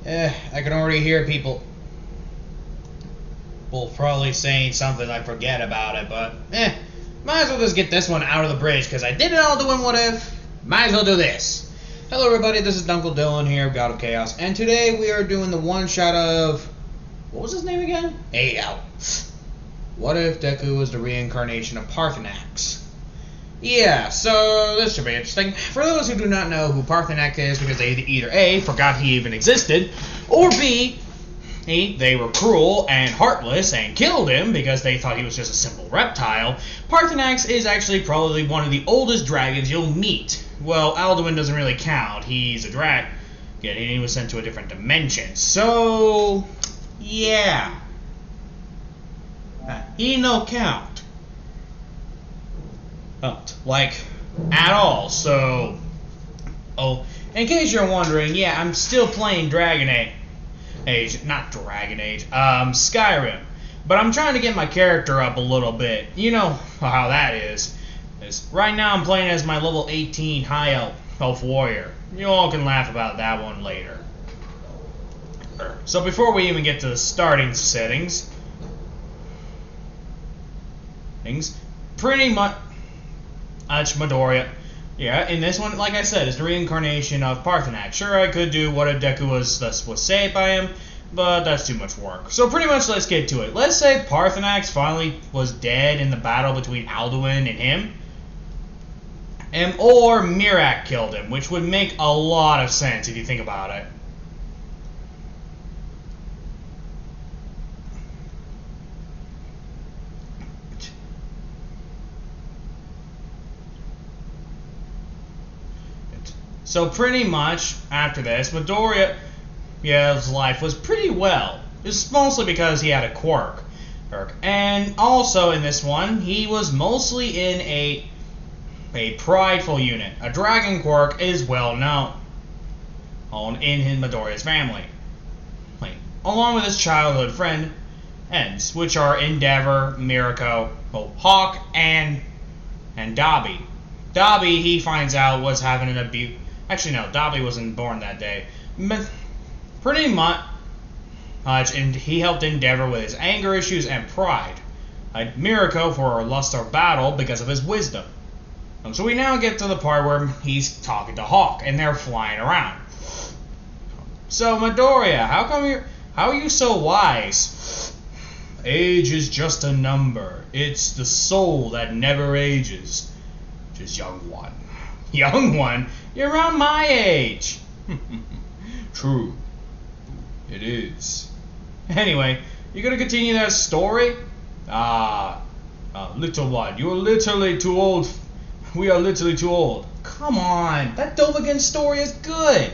I can already hear people probably saying something I forget about it, but might as well just get this one out of the bridge, because I did it all doing what if. Might as well do this. Hello everybody, this is Uncle Dylan here, God of Chaos, and today we are doing the one-shot of... what was his name again? Out. What if Deku was the reincarnation of Paarthurnax? Yeah, so this should be interesting. For those who do not know who Paarthurnax is, because they either A, forgot he even existed, or B, they were cruel and heartless and killed him because they thought he was just a simple reptile. Paarthurnax is actually probably one of the oldest dragons you'll meet. Well, Alduin doesn't really count. He's a dragon, and he was sent to a different dimension. So, yeah. He no count. Like, at all. So, in case you're wondering, yeah, I'm still playing Skyrim. But I'm trying to get my character up a little bit. You know how that is. Right now I'm playing as my level 18 high elf warrior. You all can laugh about that one later. So before we even get to the starting settings, pretty much Midoriya. Yeah, in this one, like I said, is the reincarnation of Paarthurnax. Sure, I could do what if Deku was saved by him, but that's too much work. So pretty much, let's get to it. Let's say Paarthurnax finally was dead in the battle between Alduin and him, or Miraak killed him, which would make a lot of sense if you think about it. So pretty much after this, Midoriya's life was pretty well. It's mostly because he had a quirk. And also in this one, he was mostly in a prideful unit. A dragon quirk is well known in Midoriya's family. Along with his childhood friend, Ens, which are Endeavor, Mirako, Hawk, and Dabi. Dabi, he finds out, was having an abuse. Actually, no, Dabi wasn't born that day. Pretty much, and he helped Endeavor with his anger issues and pride. Mirako for lust or battle because of his wisdom. So we now get to the part where he's talking to Hawk, and they're flying around. So Midoriya, how are you so wise? Age is just a number. It's the soul that never ages. Just young one. Young one? You're around my age. True. It is. Anyway, you gonna continue that story? Little one, you're literally too old. We are literally too old. Come on, that Dovahkiin story is good.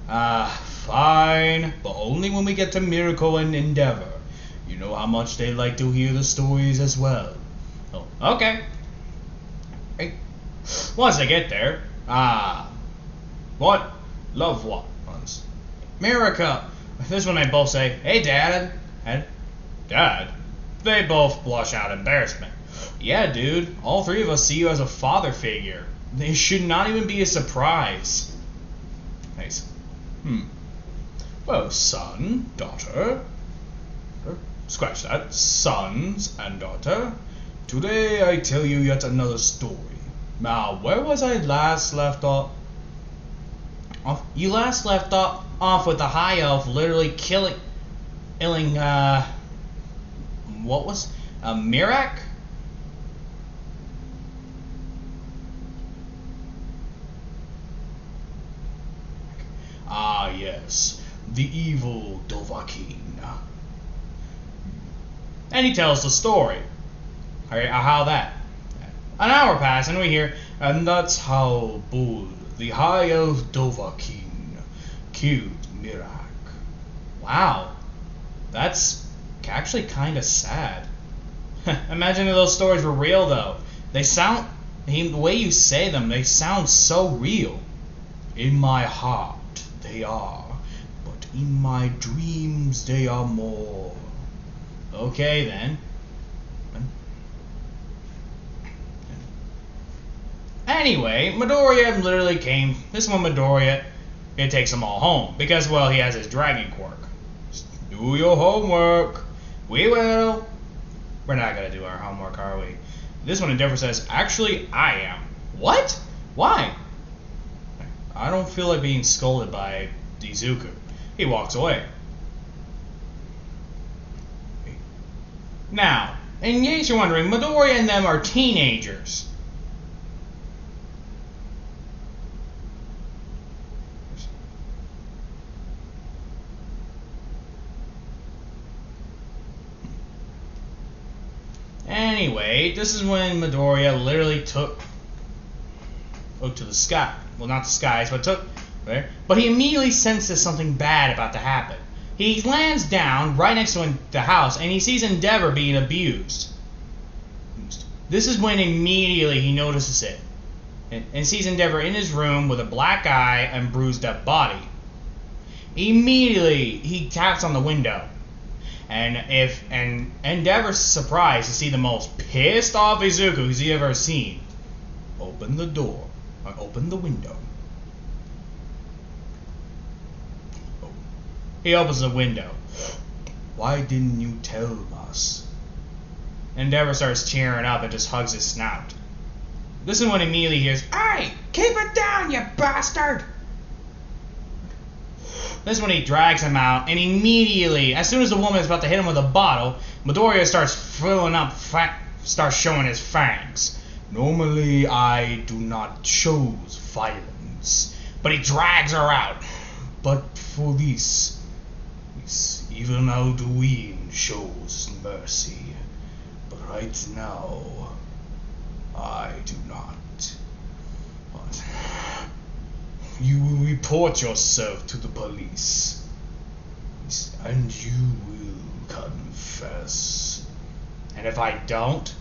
Fine, but only when we get to Mirako and Endeavor. You know how much they like to hear the stories as well. Oh, okay. Once I get there, what? Loved ones. Mirako. This one they both say, hey Dad. And Dad? They both blush out embarrassment. Yeah, dude, all three of us see you as a father figure. They should not even be a surprise. Nice. Well, son, daughter. Scratch that. Sons and daughter. Today I tell you yet another story. Now, where was I last left off? You last left off with the high elf literally killing what was Miraak? Ah, yes, the evil Dovahkiin. And he tells the story. How that? An hour passed, and we hear, and that's how Bull, the High Elf Dovahkiin, killed Miraak. Wow, that's actually kind of sad. Imagine if those stories were real, though. The way you say them, they sound so real. In my heart, they are, but in my dreams, they are more. Okay, then. Anyway, Midoriya literally came. This one, Midoriya it takes them all home because, well, he has his dragon quirk. Just do your homework. We will. We're not gonna do our homework, are we? This one, Endeavor says, actually, I am. What? Why? I don't feel like being scolded by Nezu. He walks away. Now, in case you're wondering, Midoriya and them are teenagers. Anyway, this is when Midoriya literally took to the sky. Well, not the skies, but took there. But he immediately senses something bad about to happen. He lands down right next to the house, and he sees Endeavor being abused. This is when immediately he notices it, and sees Endeavor in his room with a black eye and bruised up body. Immediately, he taps on the window. And Endeavor's surprised to see the most pissed off Izuku he's ever seen. Open the door. Or open the window. Oh. He opens the window. Why didn't you tell us? Endeavor starts cheering up and just hugs his snout. This is when he immediately hears, "Hey, keep it down, you bastard!" This is when he drags him out, and immediately, as soon as the woman is about to hit him with a bottle, Midoriya starts showing his fangs. Normally, I do not choose violence, but he drags her out. But for this even Alduin shows mercy. But right now, I do not. But you will report yourself to the police, and you will confess. And if I don't,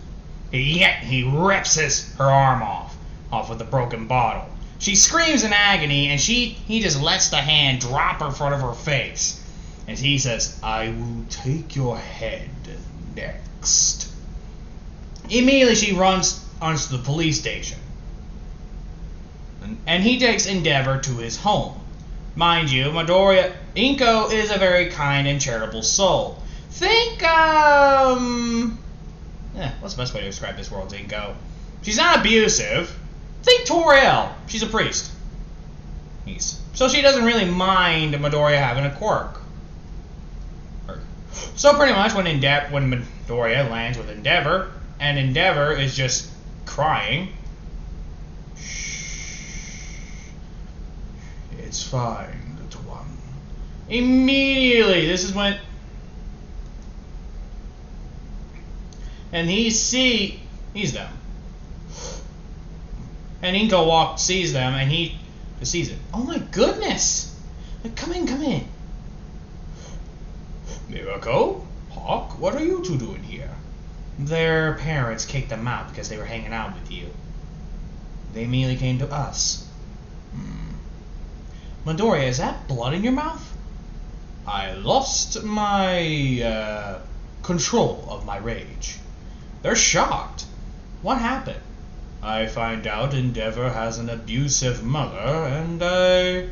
he rips her arm off with the broken bottle. She screams in agony, and he just lets the hand drop in front of her face. And he says, "I will take your head next." Immediately she runs onto the police station. And he takes Endeavor to his home. Mind you, Inko is a very kind and charitable soul. Think, what's the best way to describe this world's Inko? She's not abusive. Think Toriel. She's a priest. So she doesn't really mind Midoriya having a quirk. So pretty much when Midoriya lands with Endeavor, and Endeavor is just crying, "It's fine, little one." Immediately, this is when... And he sees them. And Inko sees them, and he just sees it. Oh my goodness! Like, come in. Miracle? Hawk, what are you two doing here? Their parents kicked them out because they were hanging out with you. They immediately came to us. Midoriya, is that blood in your mouth? I lost my control of my rage. They're shocked. What happened? I find out Endeavor has an abusive mother, and I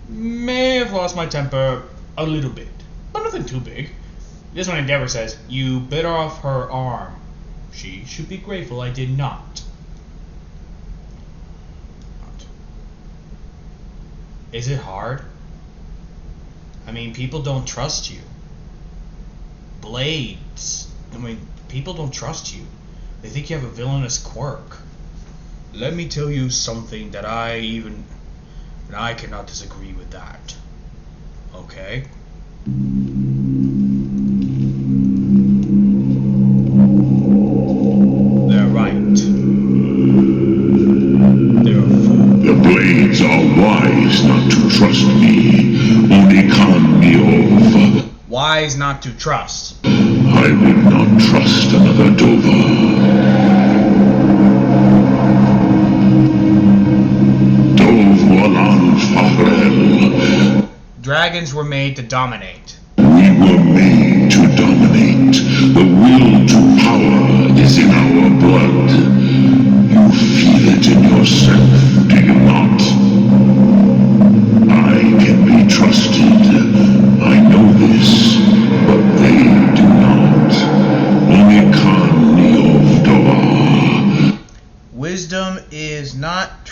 may have lost my temper a little bit, but nothing too big. This one Endeavor says, "You bit off her arm. She should be grateful I did not." Is it hard? I mean, people don't trust you. Blades. I mean, people don't trust you. They think you have a villainous quirk. Let me tell you something that I cannot disagree with that. Okay? They're right. They're fools. The blades are wise not to trust me. Only con me off. Wise not to trust. I will not trust another Dova. Dragons were made to dominate. We were made to dominate. The will to power is in our blood. You feel it in yourself, do you not?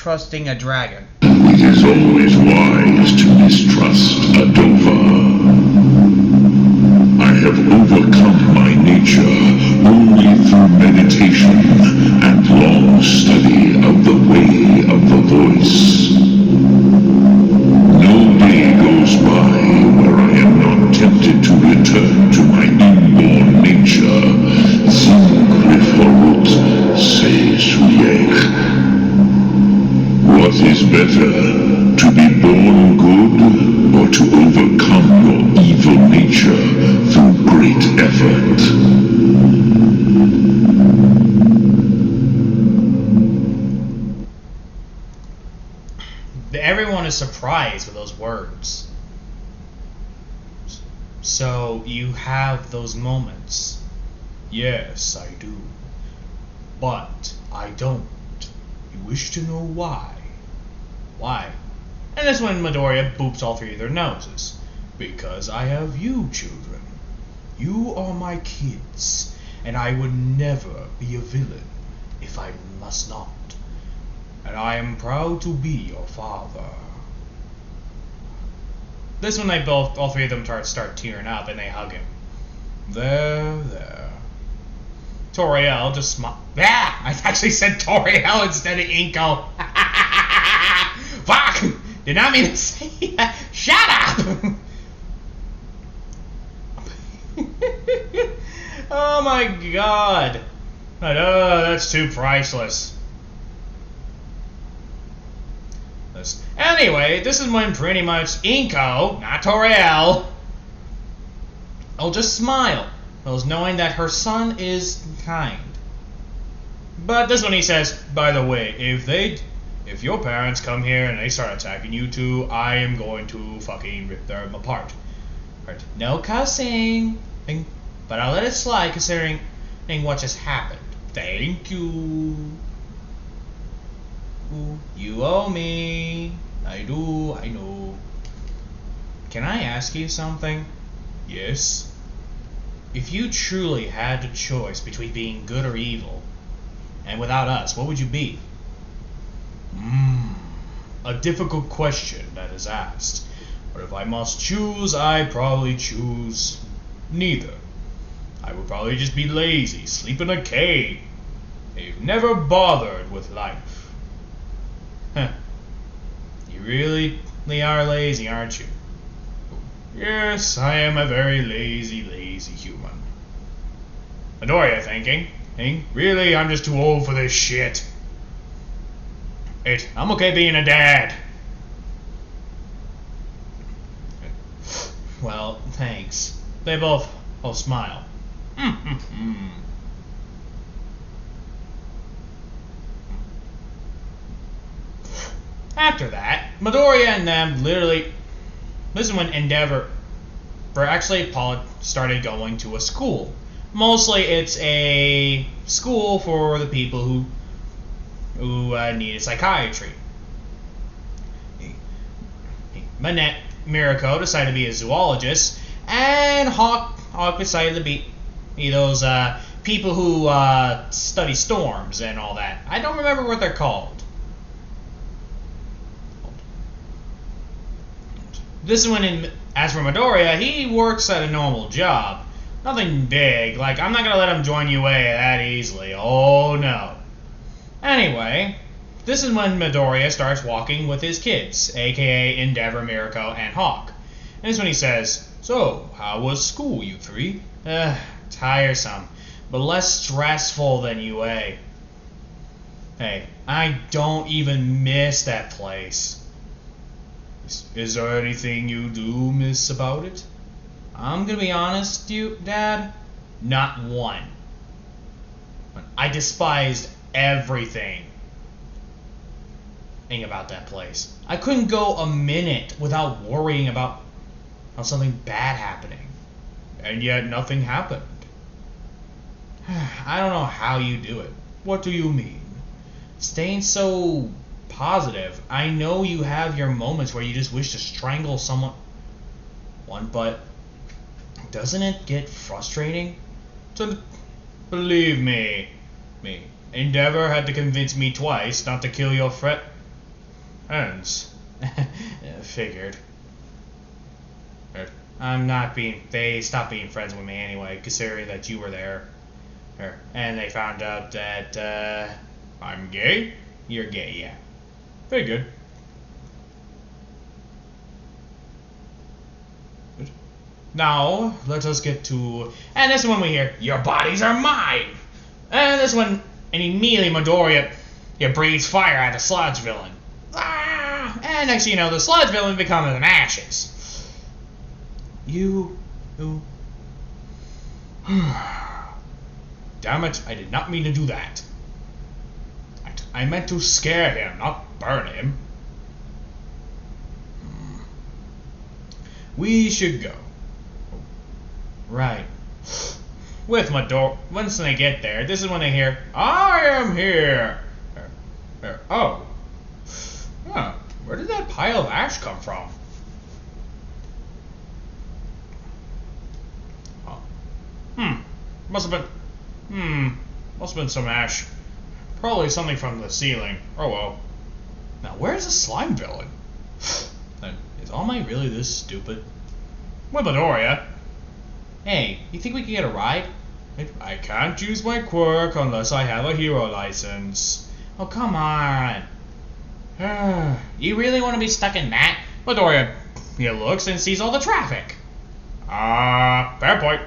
trusting a dragon. It is always wise to mistrust a Dova. I have overcome my nature only through meditation and long study of the way of the voice. No day goes by where I am not tempted to return to my inborn nature. Zingriforut se suyech. What is better, to be born good, or to overcome your evil nature through great effort? Everyone is surprised with those words. So, you have those moments. Yes, I do. But I don't. You wish to know why? Why? And that's when Midoriya boops all three of their noses. Because I have you, children. You are my kids, and I would never be a villain if I must not. And I am proud to be your father. This one, all three of them start tearing up, and they hug him. There. Toriel just smiled. Ah! I actually said Toriel instead of Inko. Fuck! Did not mean to say that. Shut up! Oh my god. That's too priceless. Anyway, this is when pretty much Inko, not Toriel, will just smile, knowing that her son is kind. But this one he says, by the way, if your parents come here and they start attacking you two, I am going to fucking rip them apart. Right. No cussing, but I'll let it slide considering what just happened. Thank you. You owe me. I do, I know. Can I ask you something? Yes. If you truly had the choice between being good or evil, and without us, what would you be? A difficult question that is asked. But if I must choose, I'd probably choose neither. I would probably just be lazy, sleep in a cave. You've never bothered with life. Huh. You really are lazy, aren't you? Yes, I am a very lazy human. Midoriya thinking, really, I'm just too old for this shit. I'm okay being a dad. Well, thanks. They both smile. After that, Midoriya and them literally... This is when Endeavor... Actually, Paul started going to a school. Mostly it's a school for the people who needed psychiatry. Manette Mirako decided to be a zoologist, and Hawk decided to be those people who study storms and all that. I don't remember what they're called. This is when, as for Midoriya, he works at a normal job. Nothing big, like I'm not going to let him join UA that easily, oh no. Anyway, this is when Midoriya starts walking with his kids, aka Endeavor, Mirako, and Hawk. And this is when he says, "So, how was school, you three?" Tiresome, but less stressful than UA. Hey, I don't even miss that place. Is there anything you do miss about it? I'm gonna be honest, Dad, not one. I despised everything about that place. I couldn't go a minute without worrying about something bad happening. And yet nothing happened. I don't know how you do it. What do you mean? Staying so positive. I know you have your moments where you just wish to strangle someone, but doesn't it get frustrating? So, believe me, Endeavor had to convince me twice not to kill your friend. Ends. Figured. I'm not being. They stopped being friends with me anyway, considering that you were there. And they found out that I'm gay. You're gay, yeah. Figured. Now let us get to. And this one we hear, "Your bodies are mine." And this one, and immediately Midoriya, breathes fire at the sludge villain. Ah! And next thing you know, the sludge villain becomes an ashes. You. Damn it, I did not mean to do that. I meant to scare him, not burn him. We should go. Right. With Midoriya, once they get there, this is when they hear, "I am here." Oh. Huh. Where did that pile of ash come from? Must have been some ash. Probably something from the ceiling. Oh well. Now where's the slime villain? Is All Might really this stupid? With Midoriya. Hey, you think we can get a ride? I can't use my quirk unless I have a hero license. Oh come on. You really want to be stuck in that? Midoriya, he looks and sees all the traffic. Fair point.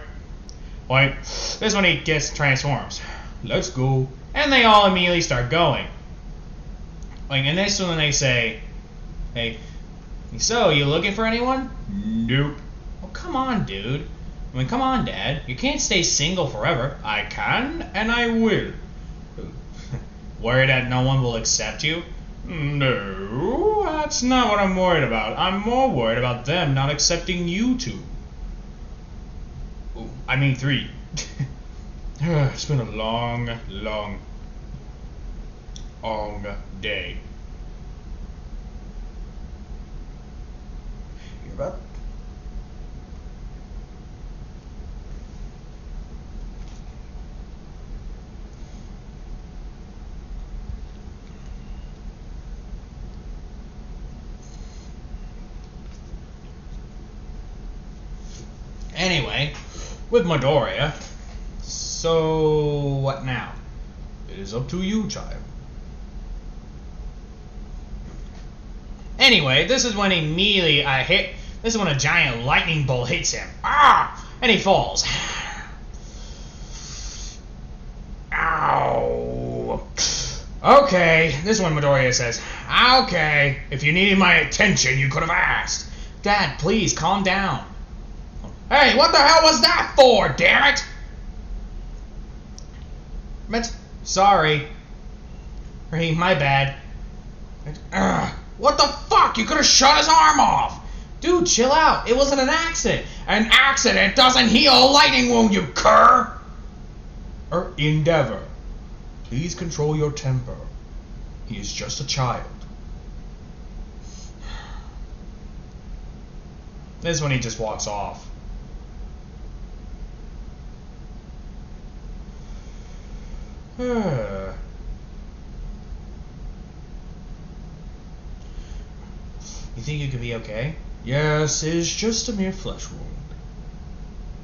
Point. This one he gets transforms. Let's go. And they all immediately start going. Like in this one they say, "Hey, so you looking for anyone?" Nope. Oh come on, dude. I mean, come on, Dad. You can't stay single forever. I can, and I will. Worried that no one will accept you? No, that's not what I'm worried about. I'm more worried about them not accepting you two. Ooh, I mean 3. It's been a long day. You're up. Anyway, with Midoriya, so what now? It is up to you, child. Anyway, this is when immediately this is when a giant lightning bolt hits him. And he falls. Ow. Okay, this one Midoriya says, "Okay, if you needed my attention, you could have asked. Dad, please calm down." Hey, what the hell was that for, damn it? Sorry. Hey, my bad. What the fuck? You could have shot his arm off. Dude, chill out. It wasn't an accident. An accident doesn't heal a lightning wound, you cur. Endeavor. Please control your temper. He is just a child. This is when he just walks off. You think you could be okay? Yes, it's just a mere flesh wound.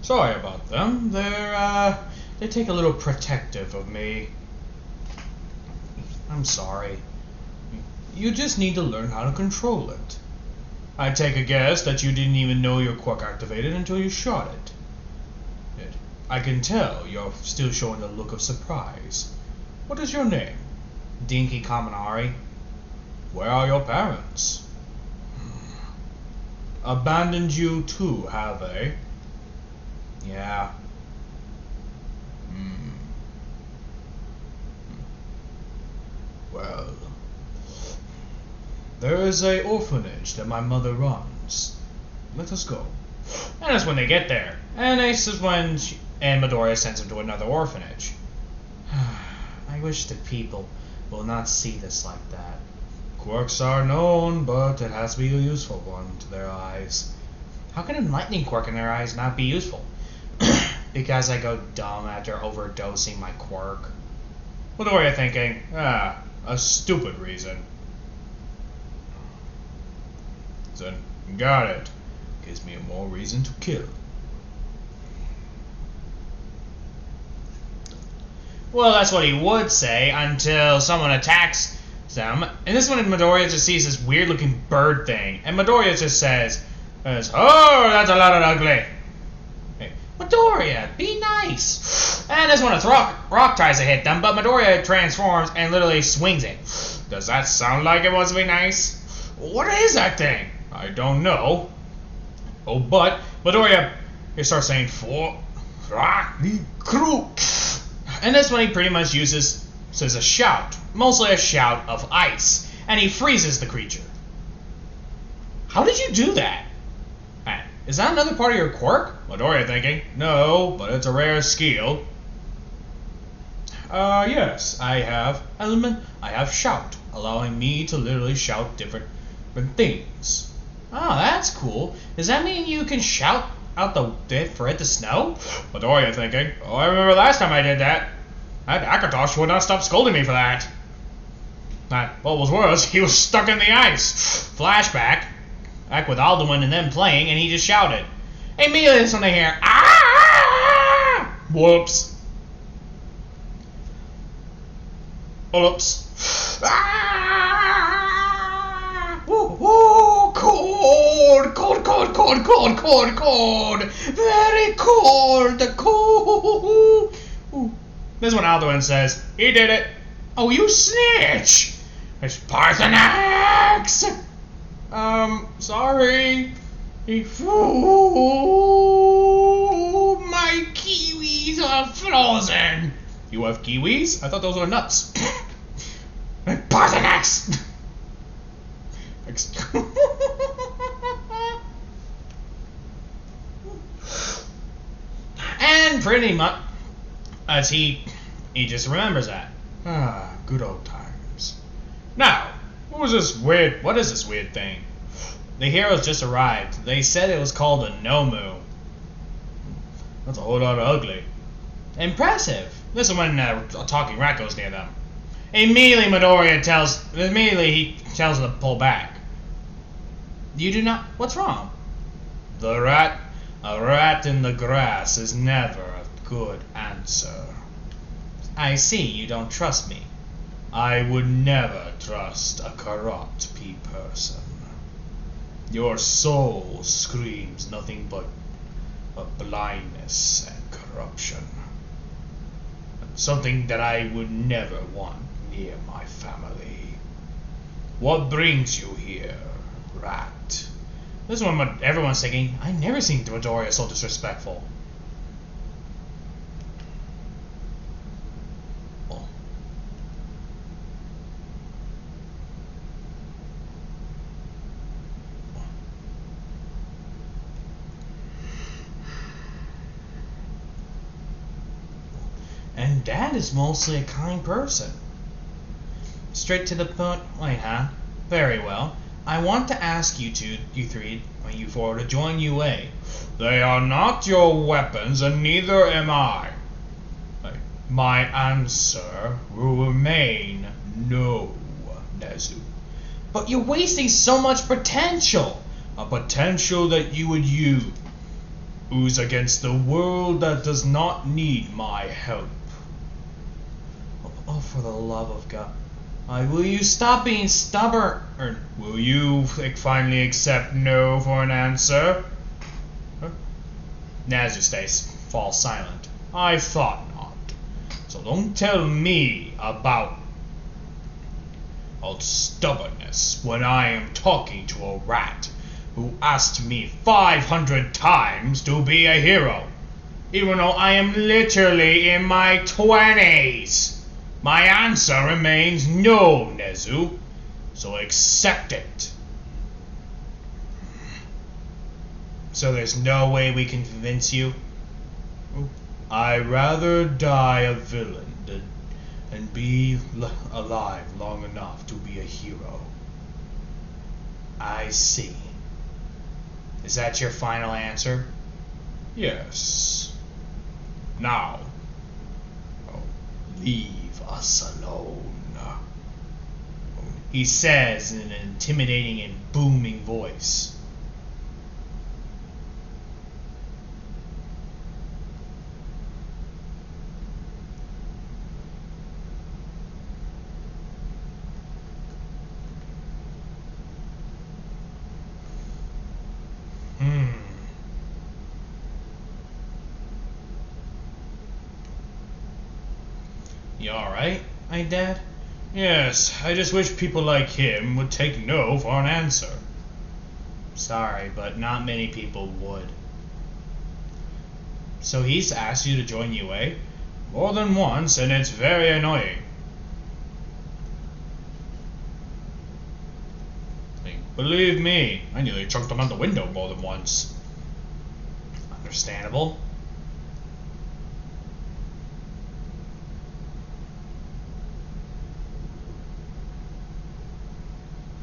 Sorry about them. They take a little protective of me. I'm sorry. You just need to learn how to control it. I take a guess that you didn't even know your quirk activated until you shot it. I can tell you're still showing a look of surprise. What is your name? Dinky Kaminari. Where are your parents? Abandoned you too, have they? Yeah. Well, there is an orphanage that my mother runs. Let us go. And that's when they get there. And this is when Midoriya sends him to another orphanage. I wish the people will not see this like that. Quirks are known, but it has to be a useful one to their eyes. How can a lightning quirk in their eyes not be useful? Because I go dumb after overdosing my quirk. Midoriya thinking, a stupid reason. Then, got it. Gives me more reason to kill. Well, that's what he would say until someone attacks them. And this one, Midoriya just sees this weird-looking bird thing, and Midoriya just says, "Oh, that's a lot of ugly." Hey, Midoriya, be nice. And this one, a rock tries to hit them, but Midoriya transforms and literally swings it. Does that sound like it wants to be nice? What is that thing? I don't know. Oh, but Midoriya, he starts saying, and this one he pretty much says a shout, mostly a shout of ice, and he freezes the creature. How did you do that? Is that another part of your quirk? Midoriya thinking, no, but it's a rare skill. Yes, I have element, I have shout, allowing me to literally shout different things. Oh, that's cool. Does that mean you can shout out for it to snow? Midoriya thinking, oh, I remember last time I did that. That Akatosh would not stop scolding me for that. What was worse, he was stuck in the ice. Flashback, back with Alduin and them playing, and he just shouted. Immediately something here. Ah! Whoops. Whoops. Ah! Ooh, cold. Very cold. Ooh. This one Alduin says, he did it. Oh, you snitch. It's paarthurnax. Sorry. Ooh, my kiwis are frozen. You have kiwis? I thought those were nuts. paarthurnax. And pretty much, as he just remembers that. Good old times. Now, what is this weird thing? The heroes just arrived. They said it was called a Nomu. That's a whole lot of ugly. Impressive. This is when a talking rat goes near them. Immediately he tells them to pull back. You do not. What's wrong? A rat in the grass is never a good answer. I see you don't trust me. I would never trust a corrupt person. Your soul screams nothing but blindness and corruption. Something that I would never want near my family. What brings you here, rat? This is when everyone's thinking, I've never seen Midoriya so disrespectful. Oh. And Dad is mostly a kind person. Straight to the point, wait, huh? Very well. I want to ask you four, to join UA. They are not your weapons, and neither am I. My answer will remain no, Nezu. But you're wasting so much potential. A potential that you would use against the world that does not need my help. Oh, for the love of God. Will you stop being stubborn? Or will you finally accept no for an answer? Huh? Nezu falls silent. I thought not. So don't tell me about stubbornness when I am talking to a rat who asked me 500 times to be a hero, even though I am literally in my 20s. My answer remains no, Nezu, so accept it. So there's no way we can convince you? I'd rather die a villain than be alive long enough to be a hero. I see. Is that your final answer? Yes. Now, leave us alone. he says in an intimidating and booming voice. You alright, my dad? Yes, I just wish people like him would take no for an answer. Sorry, but not many people would. So he's asked you to join UA? More than once, and it's very annoying. Believe me, I nearly chucked him out the window more than once. Understandable.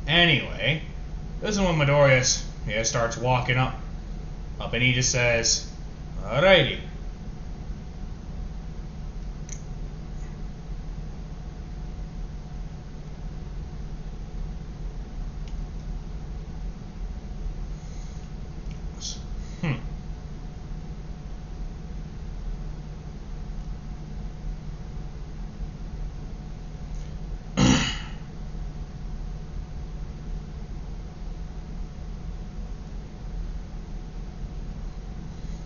Anyway, this is when Midoriya starts walking up, and he just says, "Alrighty."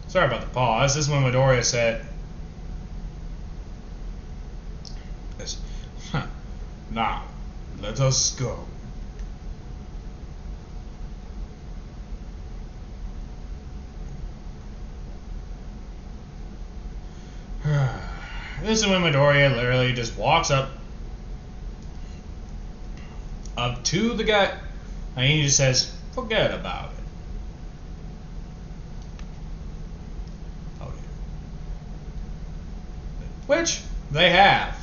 Sorry about the pause. This is when Midoriya said, "Now, let us go." This is when Midoriya literally just walks up to the guy, and he just says, "Forget about it." Which they have.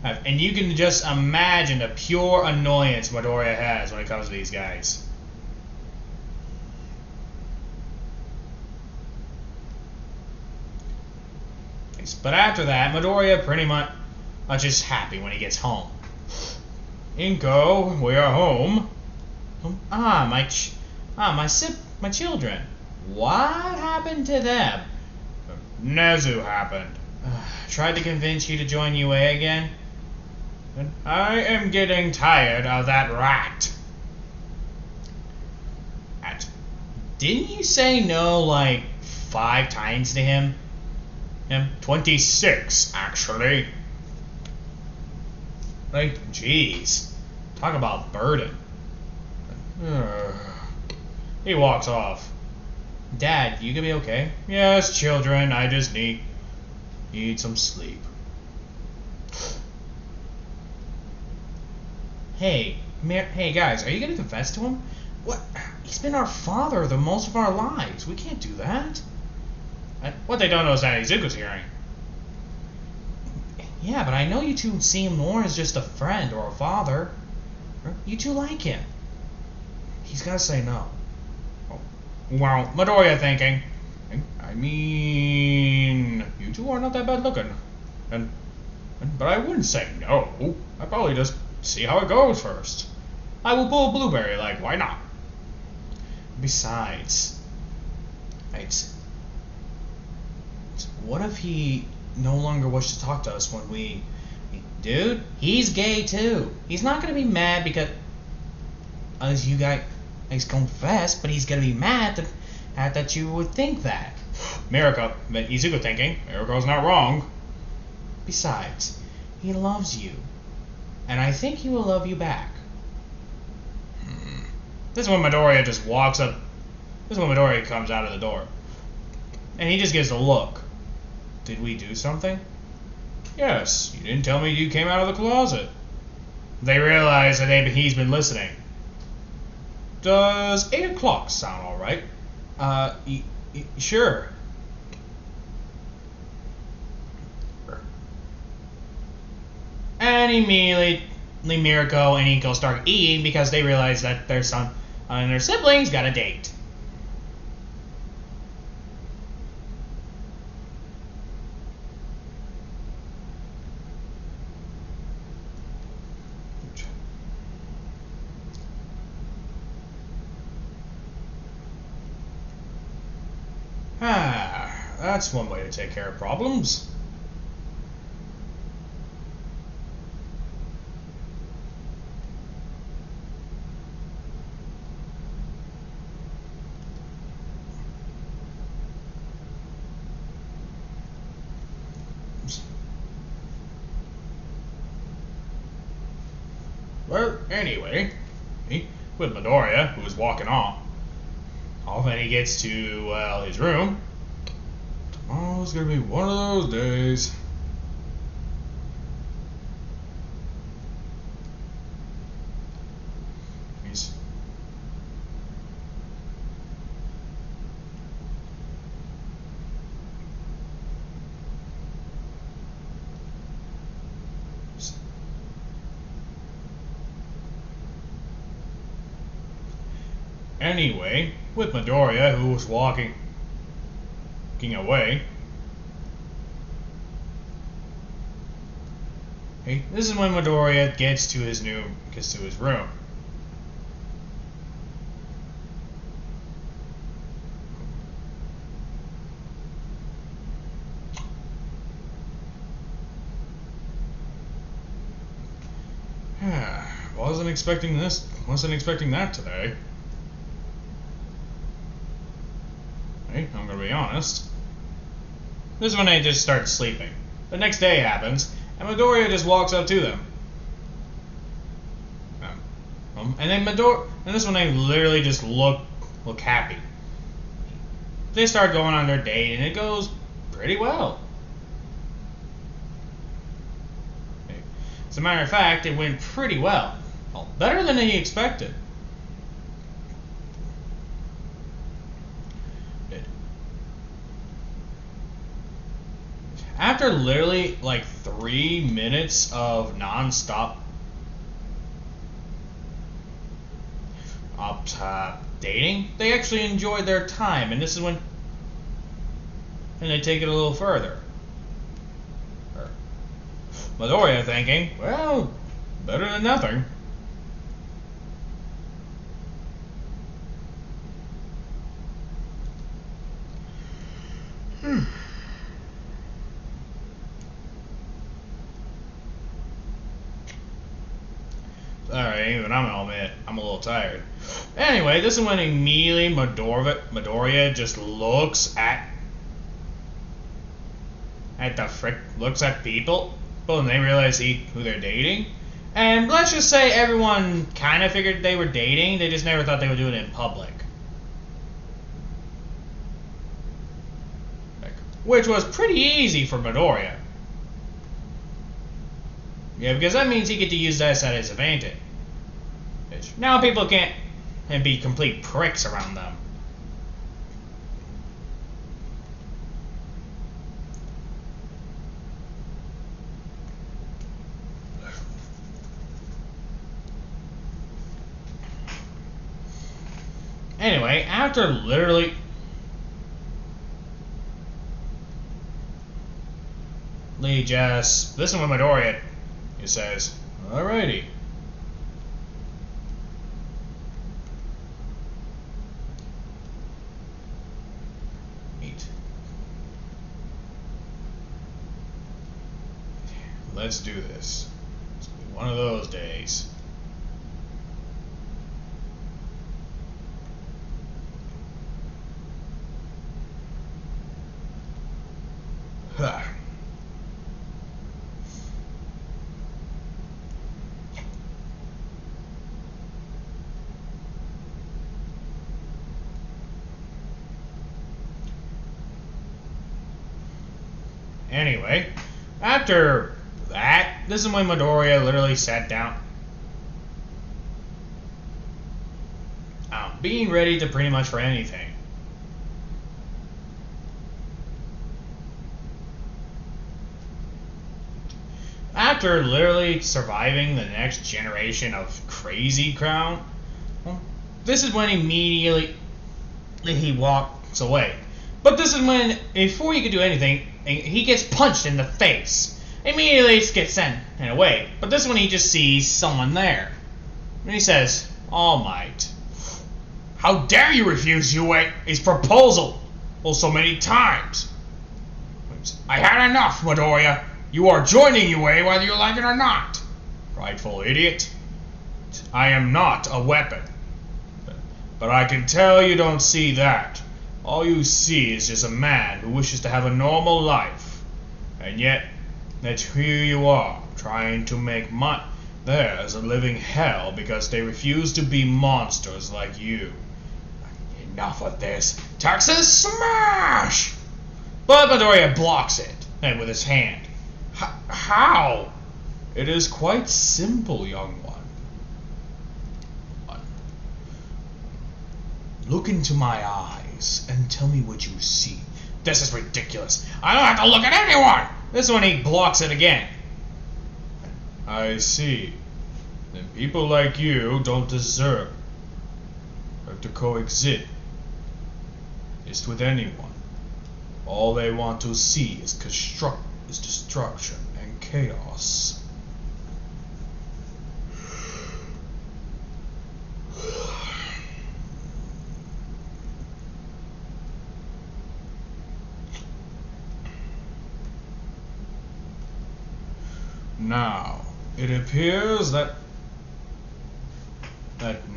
And you can just imagine the pure annoyance Midoriya has when it comes to these guys. But after that, Midoriya pretty much is happy when he gets home. Inko, we are home. My children. What happened to them? Nezu happened. Tried to convince you to join UA again? I am getting tired of that rat. Didn't you say no like 5 times to him? 26, actually. Like, jeez. Talk about burden. He walks off. Dad, you gonna be okay? Yes, children, I just need some sleep. Hey guys, are you gonna confess to him? What? He's been our father the most of our lives. We can't do that. What they don't know is that Izuku's hearing. Yeah, but I know you two see him more as just a friend or a father. You two like him. He's gotta say no. Well, Midoriya thinking, I mean, you two are not that bad looking. But I wouldn't say no. I'd probably just see how it goes first. I will pull a blueberry, like, why not? Besides, what if he no longer wishes to talk to us when we... Dude, he's gay too. He's not going to be mad because... As you guys confess, but he's going to be mad that you would think that. Mirako, but Izuku thinking, Mirako's not wrong. Besides, he loves you. And I think he will love you back. This is when Midoriya just walks up. This is when Midoriya comes out of the door. And he just gives a look. Did we do something? Yes, you didn't tell me you came out of the closet. They realize that he's been listening. Does 8 o'clock sound alright? Sure. And immediately Mirako and Inko start eating because they realize that their son and their siblings got a date. that's one way to take care of problems. Well, anyway, with Midoriya, who was walking off, and he gets to, well, his room. Tomorrow's gonna be one of those days. He's... Anyway, with Midoriya, who was walking away. Hey, this is when Midoriya gets to his room. Wasn't expecting this. Wasn't expecting that today. Hey, I'm gonna be honest. This is when they just start sleeping. The next day happens, and Midoriya just walks up to them. And then and this one they literally just look happy. They start going on their date, and it goes pretty well. As a matter of fact, it went pretty well. Better than he expected. After literally like 3 minutes of non-stop dating, they actually enjoyed their time, and this is when they take it a little further. Midoriya thinking, well, better than nothing. Alright, even I'm gonna admit, I'm a little tired. Anyway, this is when immediately Midoriya just looks at people, and they realize who they're dating. And let's just say everyone kind of figured they were dating, they just never thought they would do it in public. Which was pretty easy for Midoriya. Yeah, because that means he get to use this at his advantage. Now people can't be complete pricks around them. Anyway, after literally just listen with Midoriya, he says, "Alrighty." Neat. Let's do this. It's one of those days. Huh. Anyway, after that, this is when Midoriya literally sat down, being ready to pretty much for anything. After literally surviving the next generation of Crazy Crown, this is when immediately he walks away. But this is when, before he could do anything, he gets punched in the face. Immediately gets sent away. But this is when he just sees someone there. And he says, "All Might, how dare you refuse his proposal so many times? I had enough, Midoriya. You are joining Yue whether you like it or not. Prideful idiot. I am not a weapon. But I can tell you don't see that. All you see is just a man who wishes to have a normal life. And yet, that here you are, trying to make theirs a living hell because they refuse to be monsters like you. Enough of this. Texas Smash! But Midoriya blocks it, and with his hand. How? It is quite simple, young one. Look into my eyes and tell me what you see. This is ridiculous. I don't have to look at anyone! This one he blocks it again. I see. Then people like you don't deserve to coexist with anyone. All they want to see is destruction and chaos. Now, it appears that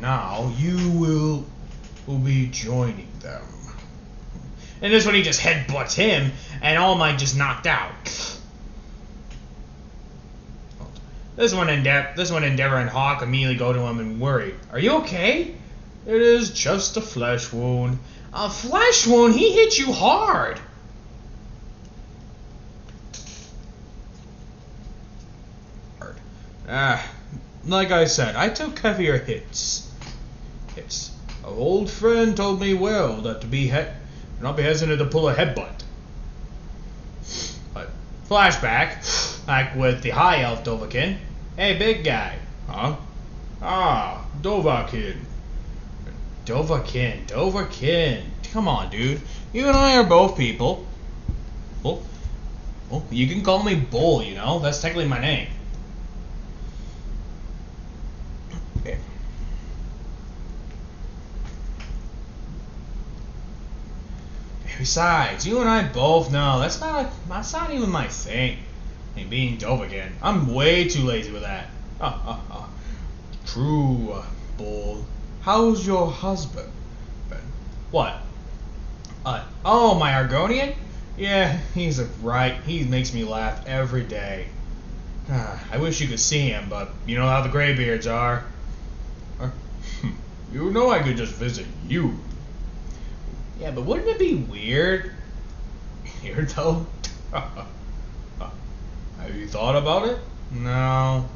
now you will be joining them. And this one he just headbutts him, and All Might just knocked out. This one Endeavor and Hawk immediately go to him and worry. Are you okay? It is just a flesh wound. A flesh wound? He hit you hard. Like I said, I took heavier hits. An old friend told me well that not be hesitant to pull a headbutt. But flashback, back with the high elf Dovahkiin. Hey, big guy. Huh? Ah, Dovahkiin. Dovahkiin. Come on, dude. You and I are both people. Well, you can call me Bull, you know? That's technically my name. Besides, you and I both know that's not even my thing. I mean, being Dovahkiin. I'm way too lazy with that. True, Bull. How's your husband? What? Oh, my Argonian? Yeah, he's right. He makes me laugh every day. I wish you could see him, but you know how the Greybeards are. You know I could just visit you. Yeah, but wouldn't it be weird? Weird though? Have you thought about it? No.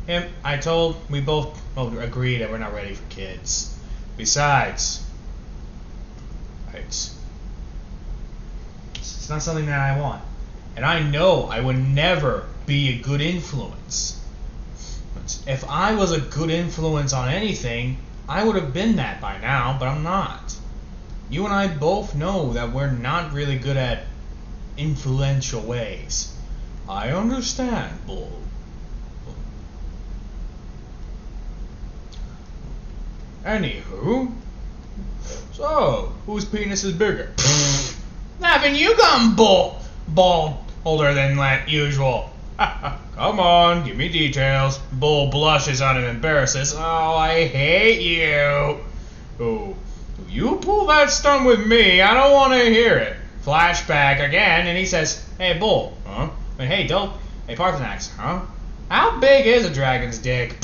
We both agree that we're not ready for kids. Besides, it's not something that I want. And I know I would never be a good influence. If I was a good influence on anything, I would have been that by now, but I'm not. You and I both know that we're not really good at influential ways. I understand, Bull. Anywho, so whose penis is bigger? Haven't you gone bald older than usual? Come on, give me details. Bull blushes on and embarrasses. Oh, I hate you. Oh. You pull that stunt with me, I don't want to hear it. Flashback again, and he says, hey, Bull, huh? Hey, paarthurnax, huh? How big is a dragon's dick?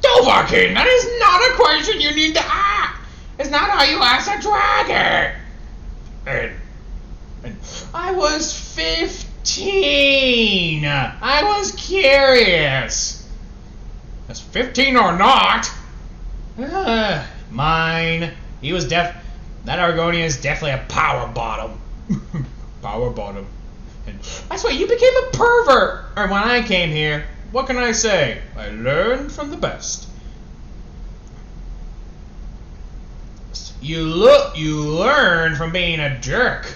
Dovahkiin, that is not a question you need to ask. It's not how you ask a dragon. And I was 15. I was curious. That's 15 or not. Mine. That Argonian is definitely a power bottom. Power bottom. And I swear, you became a pervert. Or when I came here, what can I say? I learned from the best. You learn from being a jerk.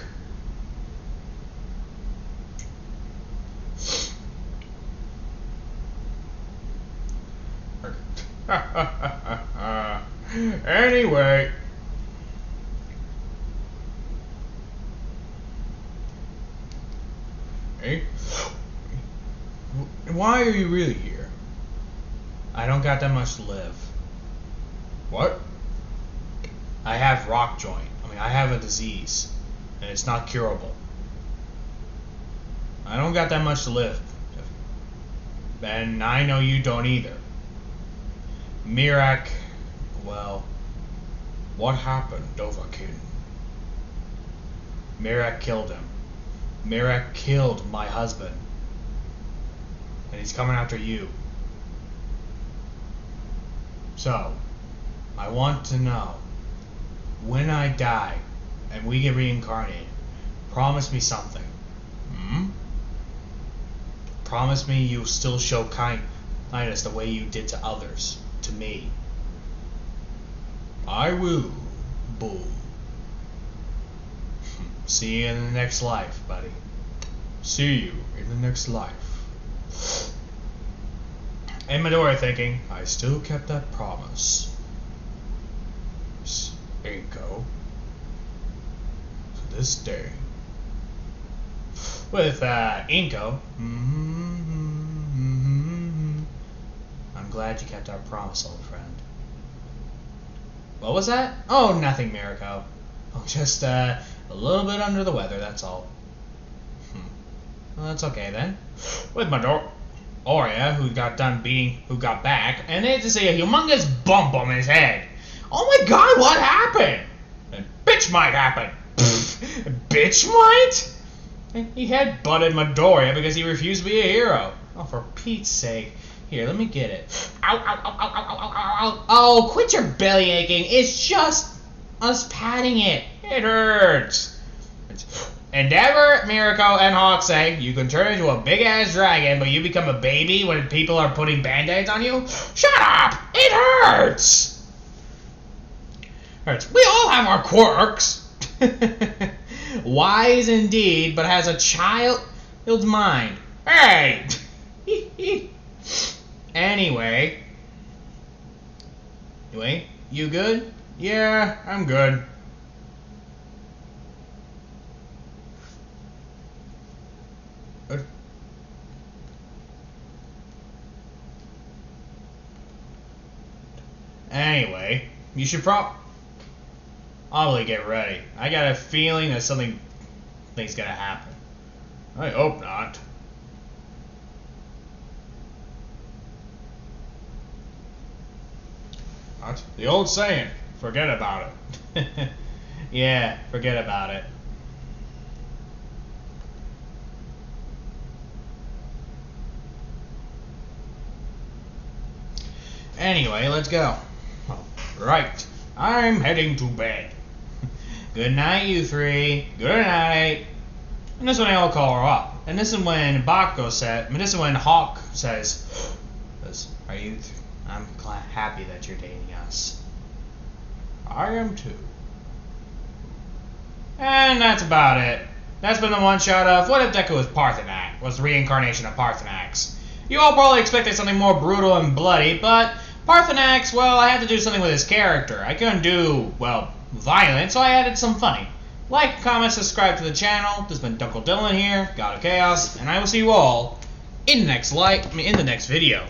why are you really here? I don't got that much to live. What? I have rock joint. I have a disease, and it's not curable. I don't got that much to live. And I know you don't either. Mirak, well, what happened, Dovahkiin? Mirak killed him. Mirak killed my husband. And he's coming after you. So, I want to know, when I die and we get reincarnated, promise me something. Promise me you'll still show kindness the way you did to others, to me. I will, Bull. See you in the next life, buddy. See you in the next life. And Midori thinking, I still kept that promise. Inko. To this day. With Inko. I'm glad you kept our promise, old friend. What was that? Oh, nothing, Mirako. Oh, just a little bit under the weather, that's all. Well, that's okay then. With Midoriya, who got back, and they had to see a humongous bump on his head. Oh my god, what happened? And bitch might happen. Bitch might? He had butted Midoriya because he refused to be a hero. Oh, for Pete's sake. Here, let me get it. Ow, ow, ow, ow, ow, ow, ow, ow. Oh, quit your belly aching. It's just us patting it. It hurts. Endeavor, Mirako, and Hawk say you can turn into a big-ass dragon, but you become a baby when people are putting band-aids on you? Shut up! It hurts! Hurts. We all have our quirks. Wise indeed, but has a child's mind. Hey! Anyway, you good? Yeah, I'm good. Anyway, you should probably get ready. I got a feeling that something's gonna happen. I hope not. What? The old saying, forget about it. Yeah, forget about it. Anyway, let's go. Right, I'm heading to bed. Good night, you three. Good night. And this is when they all call her up. And this is when Hawk says, I'm happy that you're dating us. I am too. And that's about it. That's been the one shot of What If Deku was the reincarnation of Paarthurnax. You all probably expected something more brutal and bloody, but Paarthurnax, well, I had to do something with his character. I couldn't do, well, violent, so I added some funny. Like, comment, subscribe to the channel. This has been Dunkle Dylan here, God of Chaos, and I will see you all in the next video.